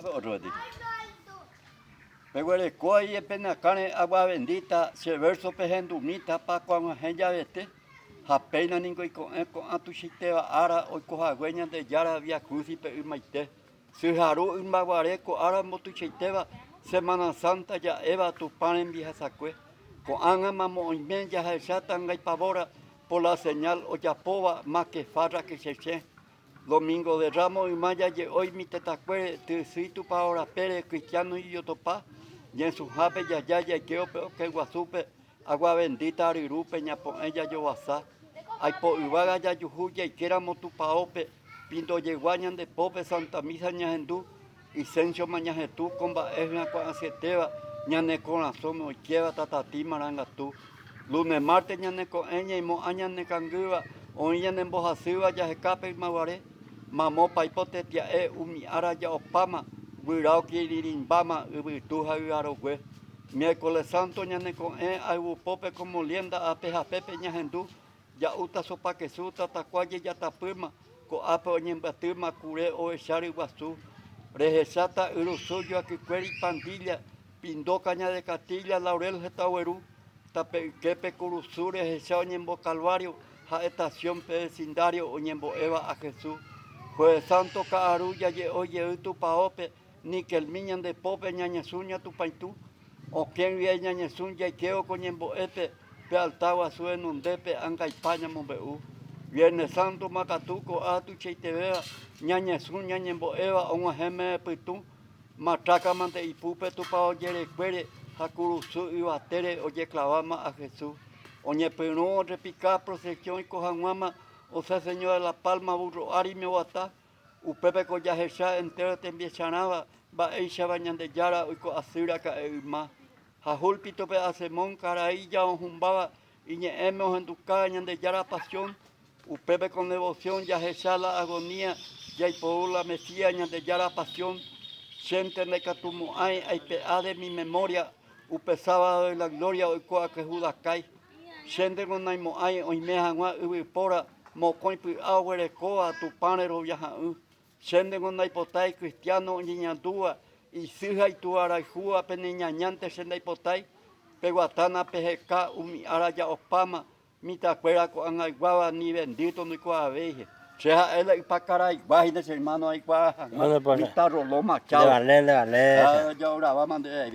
Otro día. Pero el coi es pena carne agua bendita, se verso pejendumita pa cuando ella vete. Japena ningo con atu chiteva ara o cojagueña de yara via cruci pe maite. Sujaru un baguareco ara motu chiteva Semana Santa ya eva tu pan en vieja sacue. Con anga mamo men ya jatan y pavora por la señal o ya pova más que farra que se che. Domingo de Ramos y Maya y hoy mi tetacue te situ pa ahora pere cristiano y yo topa. Y en su jape ya queo pero que guasupe agua bendita arirupe ñapo ella yo wasa. Ay po ibaga ya yujuya y quieramos tu paope pinto yeguañan de pope Santa Misa ñajendu y sencho mañajetú comba esna con sieteva ñane corazón no quieva tatati maranga tú. Lunes martes ñane con ella y mo añane canguva o ñane embojasiva ya escape maguare. Mamó paipote tia umi ara ya opama virao kiririmbama ubituja uarogüe. Miércoles santo ñane con ayu pope como lienda apeja pepe ñajendu ya uta sopa que suta tacuaye ya tapuma ko ape oñembatuma cure o echari guasú. Rejechata urusuyo aquí cueri pandilla pindó caña de Castilla Laurel Getahuerú tape quepe curusú rejecha oñembo calvario ja estación vecindario oñembo eva a Jesús. Jueves Santo Caaruya ye oye tu paope ni que el miñan de pope ñañesuña tu paitú o quien vie ñañesuña y queo coñembo epe pe altagua suen un depe anga España mombeu. Viernes Santo Macatuco atu cheitevea ñañesuña ñembo eva on geme pitu matraca mante ipupe tu pa oyere cuere jacurusu y batere oye clavama a Jesús. Oñe perú repicar procesión y cojanuama o sea, señor de la Palma, burro, ari me guata, upepe con yajesha entero te empiezanaba, va eisha bañan de yara, uico asira ka eima. Jajulpito pe asemón, carailla, o jumbaba, y ñe hemos en tu cañan de yara pasión, upepe con devoción, yajesha la agonía, ya y por la mesía, ñan de yara pasión, siente de catumo hay pea de mi memoria, upesaba de la gloria, uico a que judacay, siente con naimo hay, hoy me jangua, ubipora, mocoin pi agüere coa tu panero viaja sende con naipotai cristiano niñandúa y sija y tu araijúa peneñañante sende ipotai peguatana pejeka umi araya opama mitacuera con aiguaba ni bendito ni coaveje sea él y pa caray imagínese hermano ahí cuaja mi tarro lo machado le vale ya ahora vamos a